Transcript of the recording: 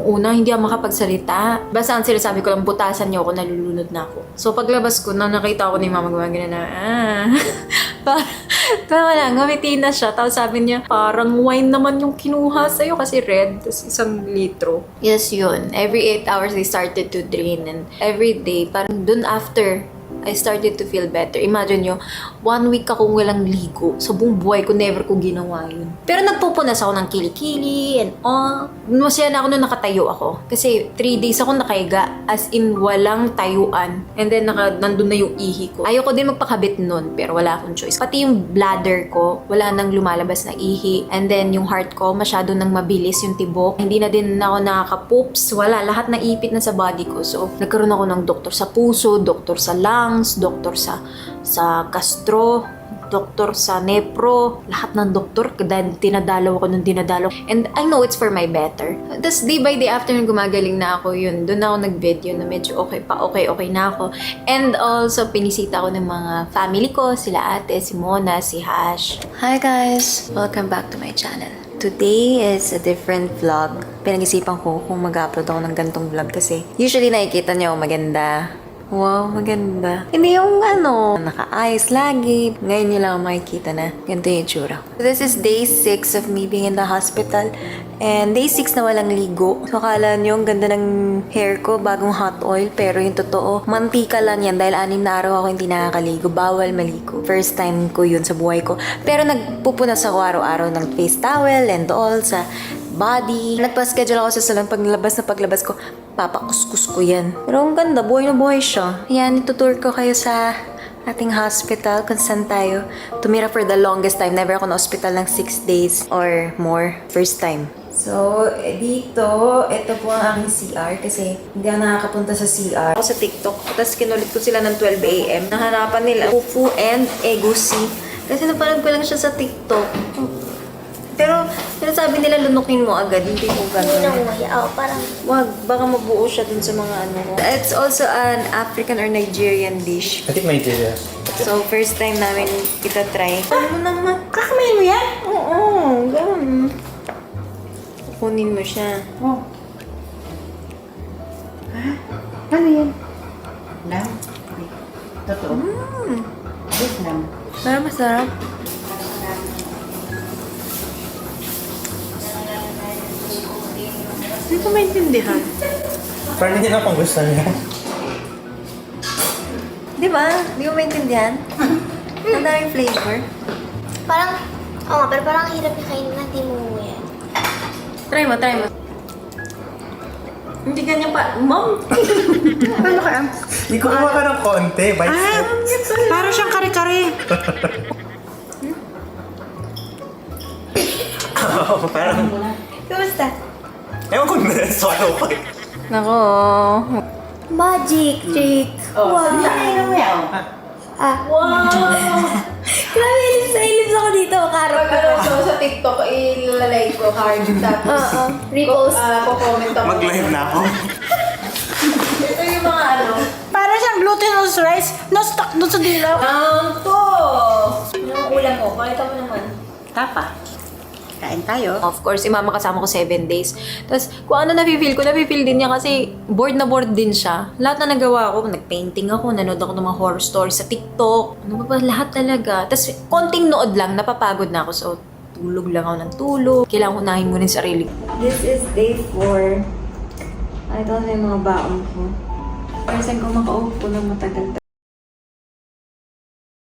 Una, hindi ako makapagsalita. Basta ang sinasabi ko lang, butasan niyo ako, nalulunod na ako. So, paglabas ko, nakita ko ni mama gumagana na, Tama lang, ngumiti na siya. Tapos sabi niya, parang wine naman yung kinuha sa'yo kasi red. Tapos 1 litro. Yes, yun. Every 8 hours, I started to drain. And every day, parang dun after, I started to feel better. Imagine nyo, 1 week akong walang ligo. Sa buong buhay ko, never ko ginawa yun. Pero nagpupunas ako ng kilikili and all. Masaya na ako nung nakatayo ako. Kasi 3 days ako nakahiga. As in, walang tayuan. And then, nandun na yung ihi ko. Ayoko din magpakabit nun, pero wala akong choice. Pati yung bladder ko, wala nang lumalabas na ihi. And then, yung heart ko, masyado nang mabilis yung tibok. Hindi na din ako nakaka-poops. Wala, lahat na ipit na sa body ko. So, nagkaroon ako ng doktor sa puso, doktor sa lungs, doktor sa gastro, doktor sa nepro, lahat ng doktor, dahil dinadalaw ako ng dinadalaw. And I know it's for my better. Tapos day by day after nung gumagaling na ako, yun, doon ako nag-video na medyo okay na ako. And also, pinisita ako ng mga family ko, sila ate, si Mona, si Hash. Hi guys! Welcome back to my channel. Today is a different vlog. Pinag-isipan ko kung mag-upload ako ng gantong vlog kasi usually nakikita niyo maganda. Wow, maganda. Hindi yung naka-ayos lagi. Ngayon nyo lang makikita na ganito yung itsura. This is day 6 of me being in the hospital. And day 6 na walang ligo. So, akala nyo, ang ganda ng hair ko, bagong hot oil. Pero yung totoo, mantika lang yan dahil 6 na araw ako hindi nakakaligo. Bawal maligo. First time ko yun sa buhay ko. Pero nagpupunas ako araw-araw ng face towel and all sa body. Nagpa-schedule ako sa salon. Paglabas ko, papakuskus ko yan. Pero ang ganda, buhay na buhay siya. Yan, itutour ko kayo sa ating hospital kung saan tayo tumira for the longest time. Never ako na hospital ng 6 days or more. First time. So, dito, ito po ang aking CR kasi hindi ako nakakapunta sa CR. Ako sa TikTok, tapos kinulit ko sila ng 12 AM. Nahanapan nila fufu and egusi. Kasi napanood ko lang siya sa TikTok. Pero, sinasabi nila lunukin mo agad, hindi mo gagawin. Hindi na parang... Wag, baka mabuo siya dun sa mga mo. It's also an African or Nigerian dish. I think Nigeria. So, first time namin try. Ano mo naman? Kakamayin mo yan? Oo, gano'n. Kunin mo siya. Oh. Ha? Ano yan? Lam? Totoo? Yes, lam. Parang masarap. Hindi ko maintindihan. Parang hindi na akong gusto niya. Di ba? Hindi ko maintindihan. Ang daming flavor. Parang, pero parang ang hirap kainin na di mo yan. Try mo. Hindi ganyan pa. Mom! Ano ka? Hindi ko kuha ka ng konti. Parang siyang kare-kare. Parang... Kamusta? Ewan ko na swallow ko. Nako. Magic trick. Wow. Ano mo yan? Wow. Grabe, lips ako dito. Karap ko. sa TikTok, ilalay ko hard. Tapos, Repost. comment ako. Mag-live na ako. Ito yung mga Parang siyang glutinous rice na stuck doon sa dilaw. to! Yung ulam mo, pakita mo naman. Tapa. Kain tayo. Of course, si mama kasama ko 7 days. Tapos, kung ano nafe-feel ko, nafe-feel din niya kasi bored na bored din siya. Lahat na nagawa ko, nag-painting ako, nanood ako ng mga horror stories sa TikTok. Ano ba, lahat talaga. Tapos, konting nood lang, napapagod na ako. So, tulog lang ako ng tulog. Kailangan ko unahin muna yung sarili ko. This is day 4. Ito na yung mga baon ko. First time ko makaupo ng matagal